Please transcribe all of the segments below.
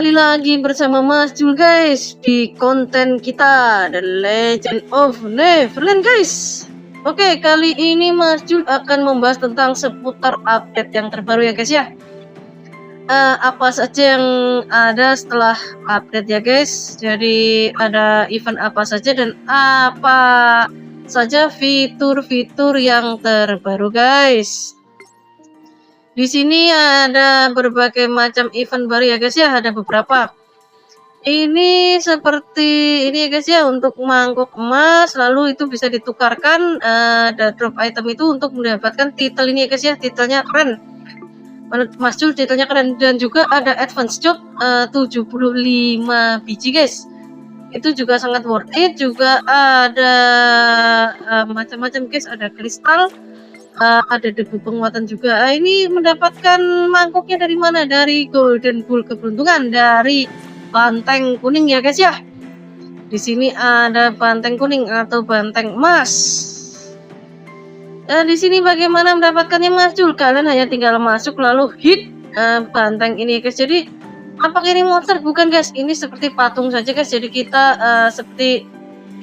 kembali lagi bersama Mas Jul guys di konten kita The Legend of Neverland guys. Oke, kali ini Mas Jul akan membahas tentang seputar update yang terbaru ya guys ya. Apa saja yang ada setelah update ya guys. Jadi ada event apa saja dan apa saja fitur-fitur yang terbaru guys. Di sini ada berbagai macam event baru ya guys ya, ada beberapa. Ini seperti ini ya guys ya, untuk mangkuk emas, lalu itu bisa ditukarkan, ada drop item itu untuk mendapatkan titel ini ya guys ya, titelnya keren. Menurut Mas Jul titelnya keren, dan juga ada advance job 75 biji guys. Itu juga sangat worth it, juga ada macam-macam guys, ada kristal. Ada debu penguatan juga. Ini mendapatkan mangkuknya dari mana? Dari golden bull keberuntungan, dari banteng kuning ya guys ya. Di sini ada banteng kuning atau banteng emas. Di sini bagaimana mendapatkannya Mas Jul? Kalian hanya tinggal masuk lalu hit banteng ini ya guys. Jadi apakah ini monster? Bukan guys, ini seperti patung saja guys. Jadi kita seperti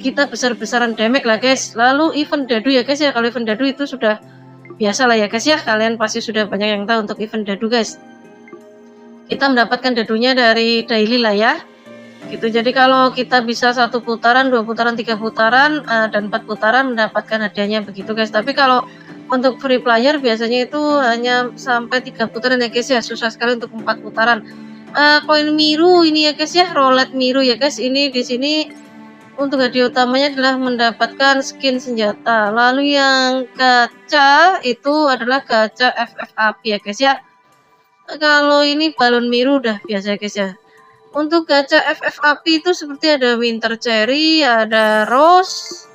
kita besar-besaran damage lah guys. Lalu event dadu ya guys ya. Kalau event dadu itu sudah biasa lah ya guys ya, kalian pasti sudah banyak yang tahu untuk event dadu guys. Kita mendapatkan dadunya dari daily lah ya gitu. Jadi kalau kita bisa 1 putaran, 2 putaran, 3 putaran, dan 4 putaran mendapatkan hadiahnya begitu guys. Tapi kalau untuk free player biasanya itu hanya sampai 3 putaran ya guys ya, susah sekali untuk 4 putaran. Koin miru ini ya guys ya, roulette miru ya guys. Ini di sini untuk hadiah utamanya adalah mendapatkan skin senjata. Lalu yang gacha itu adalah gacha FF api ya guys ya. Kalau ini balon biru udah biasa ya guys ya. Untuk gacha FF api itu seperti ada winter cherry, ada rose,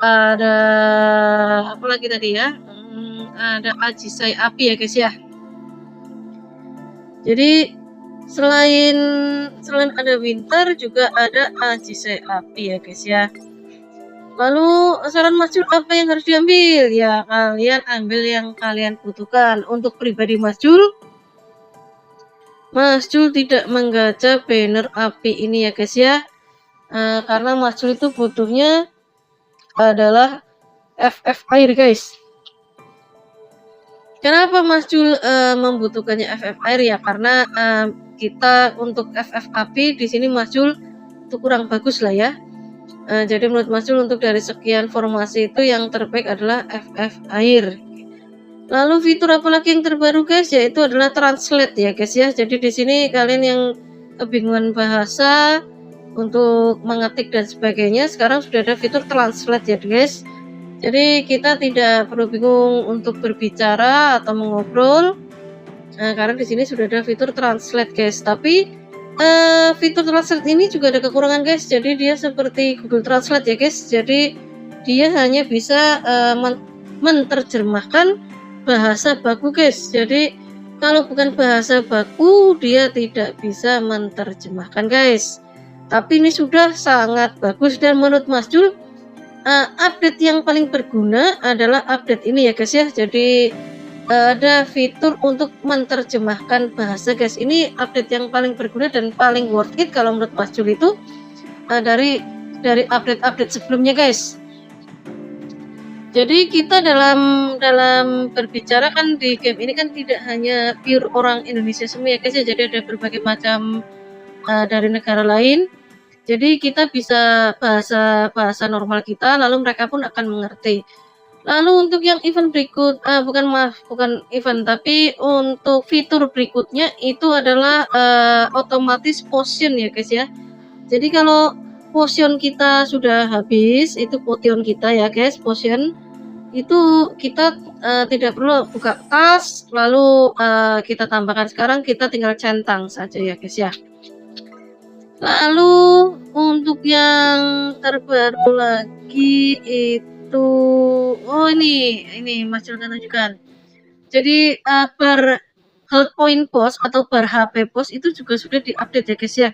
ada apa lagi tadi ya? Ada ajisai api ya guys ya. Jadi selain ada winter juga ada ajisai api ya guys ya. Lalu saran Mas Jul apa yang harus diambil? Ya kalian ambil yang kalian butuhkan. Untuk pribadi Mas Jul tidak menggacha banner api ini ya guys ya. Karena Mas Jul itu butuhnya adalah FF air guys. Kenapa Mas Jul membutuhkannya FF air ya? Karena kita untuk FF api di sini Mas Jul itu kurang bagus lah ya. Jadi menurut Mas Jul untuk dari sekian formasi itu yang terbaik adalah FF air. Lalu fitur apa lagi yang terbaru guys? Yaitu adalah translate ya guys ya. Jadi di sini kalian yang kebingungan bahasa untuk mengetik dan sebagainya, sekarang sudah ada fitur translate ya guys. Jadi kita tidak perlu bingung untuk berbicara atau mengobrol. Karena di sini sudah ada fitur translate guys. Tapi fitur translate ini juga ada kekurangan guys. Jadi dia seperti Google Translate ya guys. Jadi dia hanya bisa menerjemahkan bahasa baku guys. Jadi kalau bukan bahasa baku dia tidak bisa menerjemahkan guys. Tapi ini sudah sangat bagus, dan menurut Mas Jul update yang paling berguna adalah update ini ya guys ya. Jadi ada fitur untuk menerjemahkan bahasa guys. Ini update yang paling berguna dan paling worth it kalau menurut Mas Jul itu dari update sebelumnya guys. Jadi kita dalam berbicara kan di game ini kan tidak hanya pure orang Indonesia semua ya guys ya. Jadi ada berbagai macam dari negara lain. Jadi kita bisa bahasa normal kita, lalu mereka pun akan mengerti. Lalu untuk yang event berikut, bukan event, tapi untuk fitur berikutnya itu adalah otomatis potion ya guys ya. Jadi kalau potion kita sudah habis, itu potion kita ya guys, potion itu kita tidak perlu buka tas lalu kita tambahkan, sekarang kita tinggal centang saja ya guys ya. Lalu untuk yang terbaru lagi itu, oh ini Mas Jul akan tunjukkan. Jadi per health point post atau per HP post itu juga sudah diupdate ya guys ya.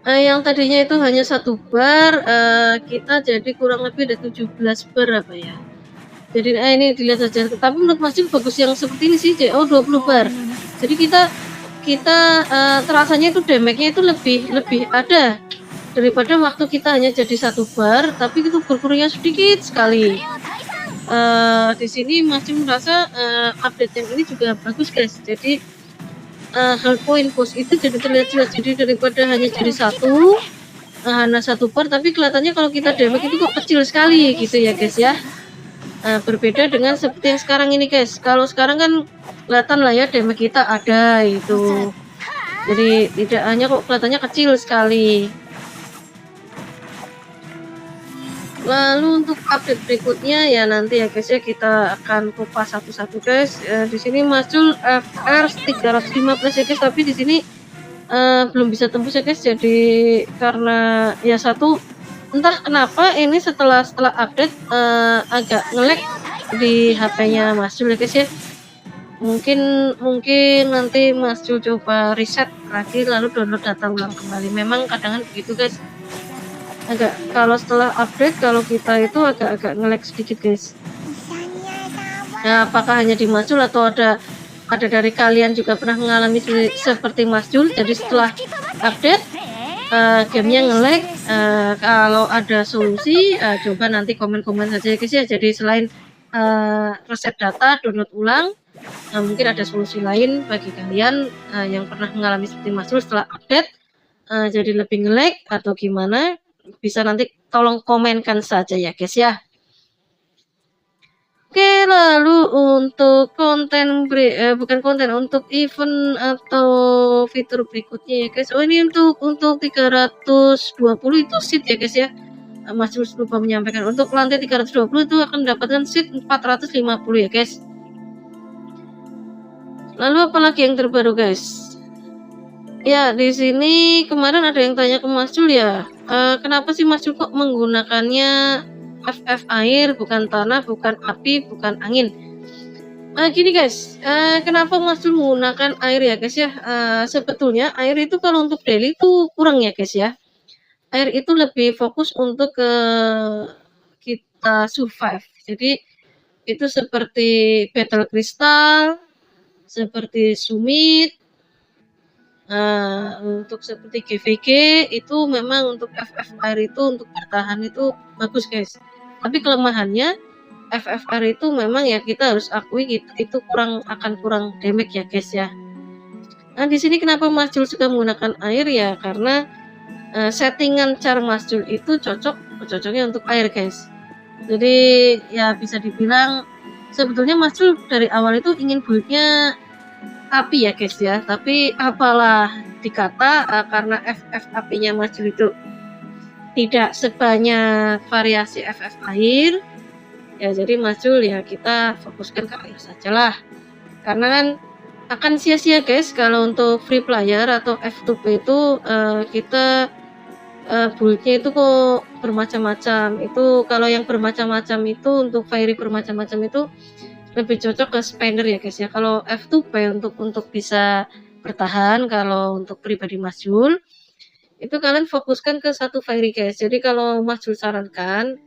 Yang tadinya itu hanya 1 bar, kita jadi kurang lebih ada 17 bar apa ya. Jadi ini dilihat saja. Tapi menurut Mas Jul bagus yang seperti ini sih, 20 bar. Jadi kita terasanya itu damage-nya itu lebih ada daripada waktu kita hanya jadi satu bar, tapi itu berkurangnya sedikit sekali. Di sini masih merasa update yang ini juga bagus guys. Jadi hard point post itu jadi terlihat jelas. Jadi daripada hanya jadi hanya satu bar, tapi kelihatannya kalau kita damage itu kok kecil sekali gitu ya guys ya. Berbeda dengan seperti yang sekarang ini guys. Kalau sekarang kan kelihatan lah ya damage kita ada itu. Jadi tidak hanya kok kelihatannya kecil sekali. Lalu untuk update berikutnya ya nanti ya guys ya, kita akan kupas satu-satu guys. Di sini muncul FR 315 ya guys, tapi di sini belum bisa tembus ya guys. Jadi karena ya satu entah kenapa ini setelah update agak nge-lag di HP-nya Mas Jul ya guys ya. Mungkin nanti Mas Jul coba reset lagi lalu download data ulang kembali. Memang kadang begitu guys. Kalau setelah update, kalau kita itu agak nge-lag sedikit guys. Nah, apakah hanya di Mas Jul atau ada dari kalian juga pernah mengalami seperti Mas Jul? Jadi setelah update gamenya nge-lag. Kalau ada solusi coba nanti komen-komen saja guys ya. Jadi selain reset data, download ulang, mungkin ada solusi lain bagi kalian yang pernah mengalami seperti Mas Jul setelah update jadi lebih nge-lag atau gimana, bisa nanti tolong komenkan saja ya guys ya. Oke, lalu untuk untuk event atau fitur berikutnya ya guys. Oh, ini untuk 320 itu seat ya guys ya. Mas Jul lupa menyampaikan, untuk lantai 320 itu akan mendapatkan seat 450 ya guys. Lalu apalagi yang terbaru guys? Ya, di sini kemarin ada yang tanya ke Mas Jul ya, kenapa sih Mas Jul kok menggunakannya FF air, bukan tanah, bukan api, bukan angin. Gini guys, kenapa Mas Jul menggunakan air ya guys ya. Sebetulnya air itu kalau untuk daily itu kurang ya guys ya. Air itu lebih fokus untuk kita survive. Jadi itu seperti battle crystal, seperti summit, untuk seperti GVG itu memang untuk FF air itu untuk bertahan itu bagus guys. Tapi kelemahannya FFR itu memang ya kita harus akui itu akan kurang damage ya guys ya. Nah di sini kenapa Mas Jul suka menggunakan air ya, karena settingan char Mas Jul itu cocoknya untuk air guys. Jadi ya bisa dibilang sebetulnya Mas Jul dari awal itu ingin buildnya api ya guys ya, tapi apalah dikata karena FF apinya Mas Jul itu tidak sebanyak variasi FF air ya, jadi Mas Jul ya kita fokuskan ke air sajalah, karena kan akan sia-sia guys kalau untuk free player atau F2P itu kita buildnya itu kok bermacam-macam. Itu kalau yang bermacam-macam itu untuk fairy bermacam-macam itu lebih cocok ke spender ya guys ya. Kalau F2P untuk bisa bertahan, kalau untuk pribadi Mas Jul itu kalian fokuskan ke satu fairy guys. Jadi kalau Mas Jul sarankan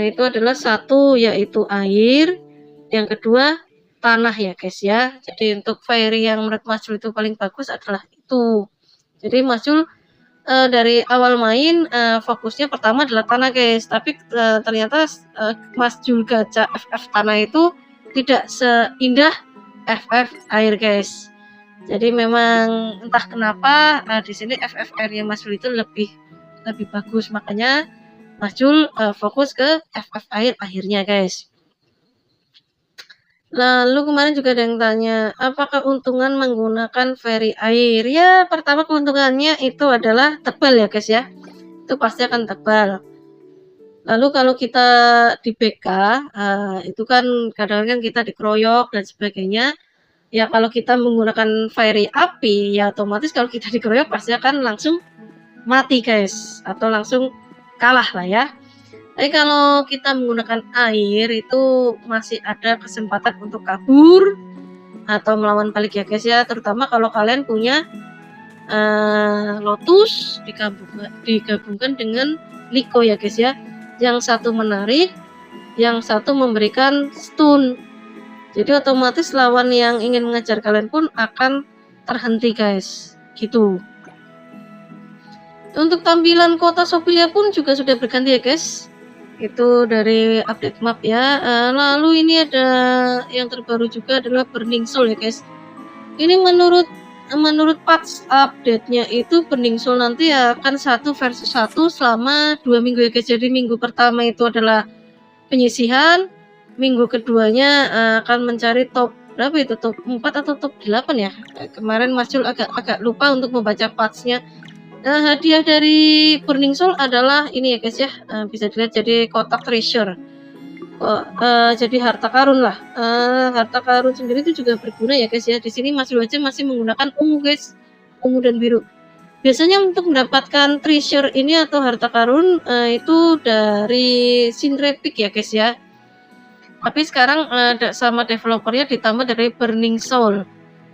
itu adalah satu yaitu air, yang kedua tanah ya guys ya. Jadi untuk fairy yang menurut Mas Jul itu paling bagus adalah itu. Jadi Mas Jul dari awal main fokusnya pertama adalah tanah guys, tapi ternyata Mas Jul gacha FF tanah itu tidak seindah FF air guys. Jadi memang entah kenapa di sini FF airnya Mas Jul itu lebih bagus, makanya Mas Jul fokus ke FF air akhirnya guys. Lalu kemarin juga ada yang tanya, apa keuntungan menggunakan fairy air? Ya, pertama keuntungannya itu adalah tebal ya guys ya. Itu pasti akan tebal. Lalu kalau kita di BK, itu kan kadang-kadang kita dikeroyok dan sebagainya. Ya kalau kita menggunakan fairy api, ya otomatis kalau kita dikeroyok pasti akan langsung mati guys. Atau langsung kalah lah ya. Tapi kalau kita menggunakan air itu masih ada kesempatan untuk kabur atau melawan balik ya guys ya, terutama kalau kalian punya Lotus digabungkan dengan Liko ya guys ya. Yang satu menarik, yang satu memberikan stun. Jadi otomatis lawan yang ingin mengejar kalian pun akan terhenti guys, gitu. Untuk tampilan kota Sophia pun juga sudah berganti ya guys, itu dari update map ya. Lalu ini ada yang terbaru juga adalah Burning Soul ya guys. Ini menurut patch update-nya itu Burning Soul nanti akan 1 versus 1 selama 2 minggu ya guys. Jadi minggu pertama itu adalah penyisihan, minggu keduanya akan mencari top berapa itu, top 4 atau top 8 ya. Kemarin Mas Jul agak lupa untuk membaca patch-nya. Hadiah dari Burning Soul adalah ini ya guys ya, bisa dilihat jadi kotak treasure. Jadi harta karun lah. Harta karun sendiri itu juga berguna ya guys ya. Di sini Mas Jul aja masih menggunakan ungu guys, ungu dan biru. Biasanya untuk mendapatkan treasure ini atau harta karun itu dari Sinrepic ya guys ya. Tapi sekarang sama developernya ditambah dari Burning Soul.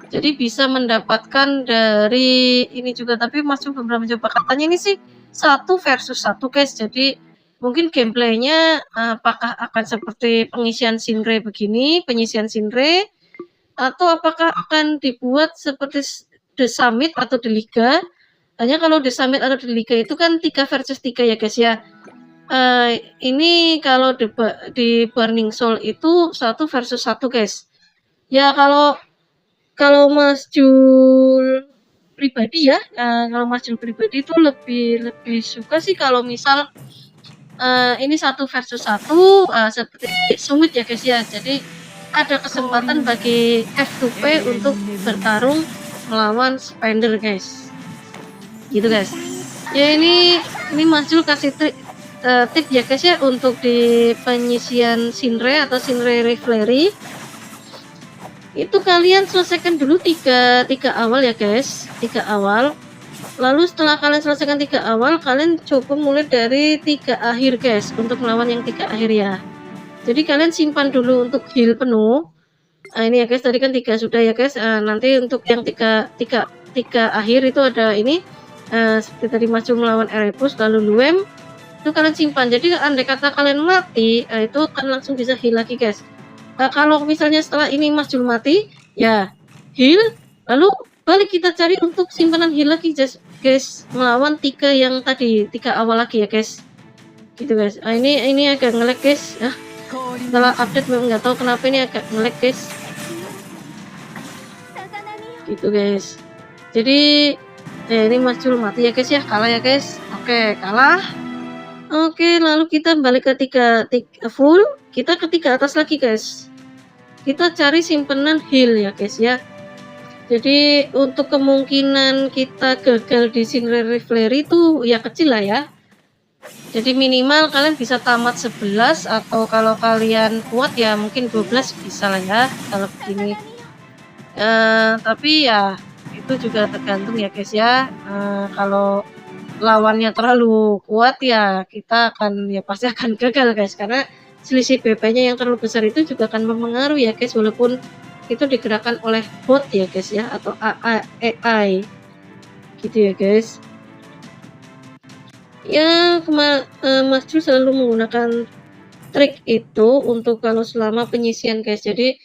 Jadi bisa mendapatkan dari ini juga, tapi Mas belum pernah mencoba. Katanya ini sih 1 versus 1 guys. Jadi mungkin gameplaynya apakah akan seperti pengisian Sinre begini, penyisian Sinre, atau apakah akan dibuat seperti The Summit atau The Liga. Hanya kalau The Summit atau The Liga itu kan 3 versus 3 ya guys ya. Ini kalau di Burning Soul itu 1 versus 1 guys. Ya kalau Mas Jul pribadi ya, kalau Mas Jul pribadi itu lebih suka sih kalau misal ini 1 versus 1 seperti Summit ya guys ya. Jadi ada kesempatan bagi F2P untuk bertarung melawan Spender guys. Gitu guys. Ya ini Mas Jul kasih tip ya guys ya untuk di penyisian Sinre atau Sinre Rivalry. Itu kalian selesaikan dulu tiga awal ya guys, 3 awal. Lalu setelah kalian selesaikan 3 awal, kalian coba mulai dari 3 akhir guys, untuk melawan yang 3 akhir ya. Jadi kalian simpan dulu untuk heal penuh. Ini ya guys, tadi kan 3 sudah ya guys. Nanti untuk yang 3 akhir itu ada ini, seperti tadi Mas melawan Erebus lalu Luem, itu kalian simpan. Jadi andai kata kalian mati, itu kan langsung bisa heal lagi guys. Kalau misalnya setelah ini Mas Jul mati, ya heal, lalu balik kita cari untuk simpanan heal lagi guys, melawan 3 yang tadi, 3 awal lagi ya guys, gitu guys. Ini agak nge-lag guys, setelah update memang nggak tahu kenapa ini agak nge-lag guys, gitu guys. Jadi ini Mas Jul mati ya guys ya, kalah ya guys. Oke, kalah. Oke, lalu kita balik ke 3 full, kita ke 3 atas lagi guys. Kita cari simpenan heal ya guys ya. Jadi untuk kemungkinan kita gagal di Sinre Rivalry itu ya kecil lah ya. Jadi minimal kalian bisa tamat 11, atau kalau kalian kuat ya mungkin 12 bisa lah ya kalau begini. Tapi ya itu juga tergantung ya guys ya. Kalau lawannya terlalu kuat ya kita akan pasti akan gagal guys, karena selisih BP-nya yang terlalu besar itu juga akan mempengaruhi ya guys, walaupun itu digerakkan oleh bot ya guys ya, atau AI gitu ya guys. Ya Mas Jul selalu menggunakan trik itu untuk kalau selama penyisian guys. Jadi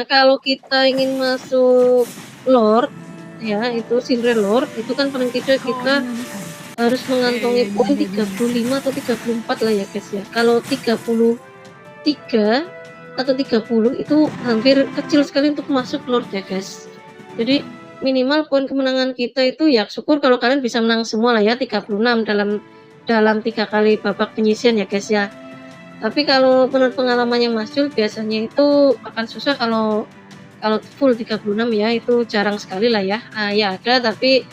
kalau kita ingin masuk Lord ya, itu Sinre Lord, itu kan paling tidak kita harus mengantongi poin 35 atau 34 lah ya guys ya. Kalau 33 atau 30 itu hampir kecil sekali untuk masuk Lord ya guys. Jadi minimal poin kemenangan kita itu ya syukur kalau kalian bisa menang semua lah ya, 36 dalam 3 kali babak penyisian ya guys ya. Tapi kalau menurut pengalamannya Mas Jul biasanya itu akan susah kalau full 36 ya, itu jarang sekali lah ya. Ya ada, tapi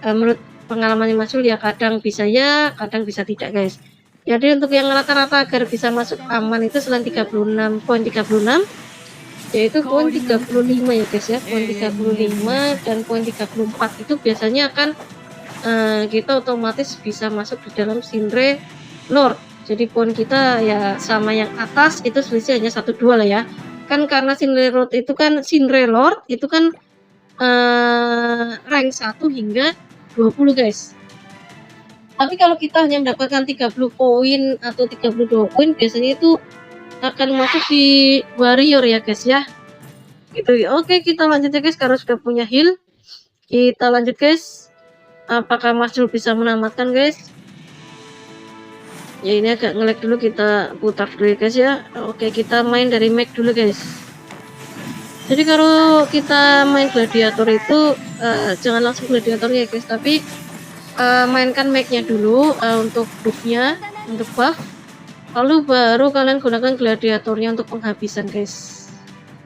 menurut pengalamannya Mas Jul ya kadang bisa ya, kadang bisa tidak guys. Jadi untuk yang rata-rata agar bisa masuk aman itu selain 36, poin 36, yaitu poin 35 ya guys ya, poin 35 dan poin 34 itu biasanya akan kita otomatis bisa masuk di dalam Sinre Lord. Jadi poin kita ya sama yang atas itu selisih hanya 1-2 lah ya. Kan karena Sinre Lord itu kan rank 1 hingga 20 guys. Tapi kalau kita hanya mendapatkan 30 poin atau 32 poin, biasanya itu akan masuk di warrior ya guys ya. gitu ya. Oke, kita lanjut ya guys, karena sudah punya heal. Kita lanjut guys. Apakah Mas Jul bisa menamatkan guys? Ya ini agak nge-lag dulu, kita putar dulu guys ya. Oke, kita main dari Mac dulu guys. Jadi kalau kita main gladiator itu jangan langsung gladiatornya ya guys, tapi mainkan Mac-nya dulu untuk buff-nya, untuk buff. Lalu baru kalian gunakan gladiatornya untuk penghabisan guys.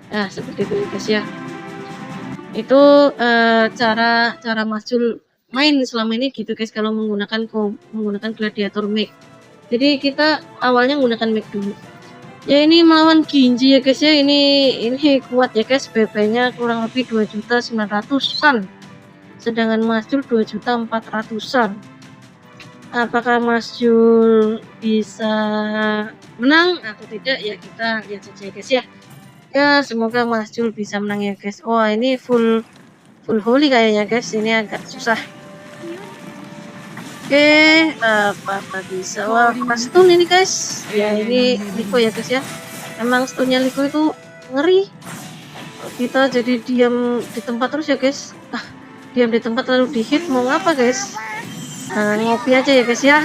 Nah seperti itu guys ya. Itu cara Mas Jul main selama ini gitu guys, kalau menggunakan gladiator Mac. Jadi kita awalnya menggunakan Mac dulu. Ya ini melawan Ginji ya guys ya, ini kuat ya guys, BP-nya kurang lebih 2.900-an. Sedangkan Mas Jul 2.400-an. Apakah Mas Jul bisa menang atau tidak ya, kita lihat saja guys ya. Ya semoga Mas Jul bisa menang ya guys. Wah ini full holy kayaknya guys, ini agak susah. Oke, apa bisa? Wah, pas stun ini guys. Ya ini Liko ya guys ya. Emang stunnya Liko itu ngeri. Kita jadi diam di tempat terus ya guys. Diam di tempat lalu di hit, mau ngapa guys? Ngopi aja ya guys ya.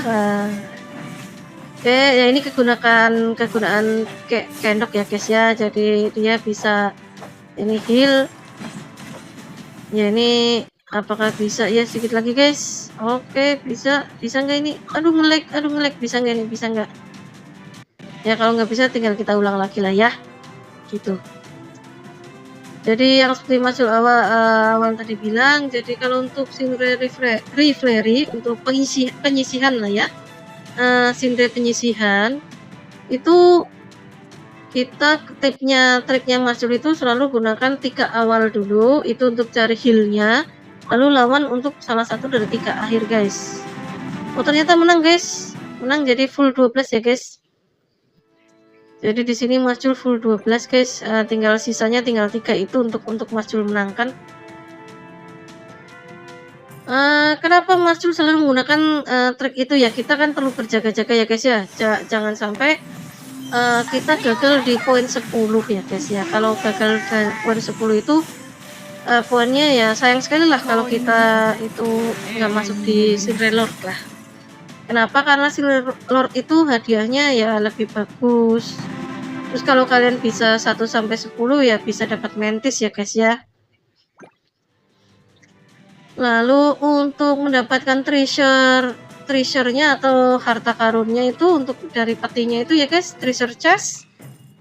Oke, ya ini kegunaan kayak kendok ya guys ya. Jadi dia bisa ini heal. Ya ini apakah bisa ya, sedikit lagi guys. Oke, bisa nggak ini? Aduh nge-lag, bisa nggak ini, bisa nggak ya? Kalau nggak bisa tinggal kita ulang lagi lah ya, gitu. Jadi yang seperti Mas Jul awal tadi bilang, jadi kalau untuk Sindre Reflary untuk penyisihan lah ya, Sindre penyisihan itu kita triknya Mas Jul itu selalu gunakan 3 awal dulu, itu untuk cari healnya, lalu lawan untuk salah satu dari 3 akhir guys. Oh ternyata menang guys, menang jadi full 12 ya guys. Jadi di sini Mas Jul full 12 guys, tinggal sisanya tinggal 3 itu untuk Mas Jul menangkan. Kenapa Mas Jul selalu menggunakan trik itu ya, kita kan perlu berjaga-jaga ya guys ya, jangan sampai kita gagal di poin 10 ya guys ya. Kalau gagal di poin 10 itu poinnya ya sayang sekali lah kalau kita itu nggak masuk di Silver Lord lah. Kenapa? Karena Silver Lord itu hadiahnya ya lebih bagus. Terus kalau kalian bisa 1-10 ya bisa dapat Mantis ya guys ya. Lalu untuk mendapatkan treasure-nya atau harta karunnya itu untuk dari petinya itu ya guys, treasure chest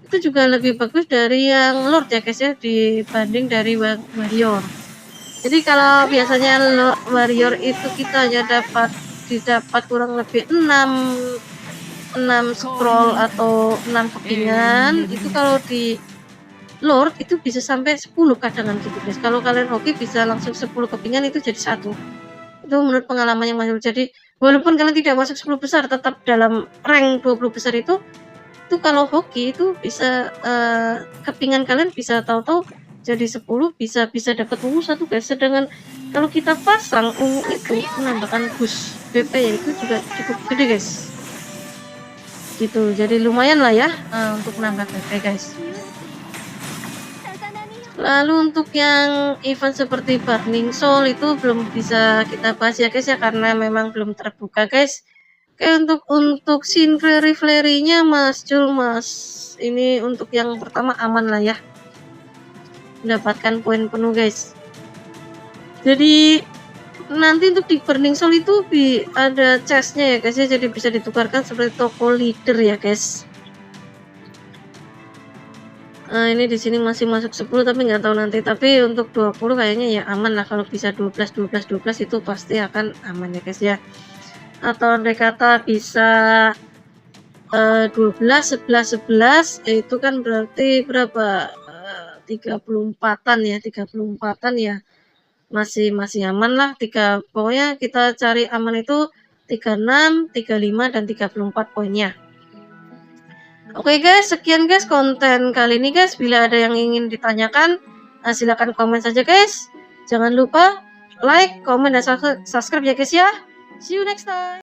itu juga lebih bagus dari yang Lord ya guys ya, dibanding dari warrior. Jadi kalau biasanya warrior itu kita hanya didapat kurang lebih 6 scroll atau 6 kepingan, itu kalau di Lord itu bisa sampai 10 kadangan gitu guys. Kalau kalian hoki bisa langsung 10 kepingan itu jadi 1. Itu menurut pengalaman yang masuk. Jadi walaupun kalian tidak masuk 10 besar, tetap dalam rank 20 besar itu kalau hoki itu bisa kepingan kalian bisa tahu-tahu jadi 10, bisa dapat ungu 1 guys. Sedangkan kalau kita pasang ungu itu menambahkan boost BP ya, itu juga cukup gede guys. Gitu. Jadi lumayan lah ya untuk menambah BP guys. Lalu untuk yang event seperti Burning Soul itu belum bisa kita bahas ya guys ya, karena memang belum terbuka guys. Oke, untuk Sindre Reflary-nya Mas Jul ini untuk yang pertama aman lah ya, mendapatkan poin penuh guys. Jadi nanti untuk di Burning Soul itu ada chestnya ya guys ya, jadi bisa ditukarkan seperti toko leader ya guys. Ini di sini masih masuk 10 tapi nggak tahu nanti, tapi untuk 20 kayaknya ya aman lah. Kalau bisa 12 itu pasti akan aman ya guys ya. Atau andai kata bisa 12 11 itu kan berarti berapa, 34-an ya, 34-an ya, masih aman lah. Pokoknya kita cari aman itu 36 35 dan 34 poinnya. Oke guys, sekian guys konten kali ini guys. Bila ada yang ingin ditanyakan, silahkan komen saja guys. Jangan lupa like, komen, dan subscribe ya guys ya. See you next time.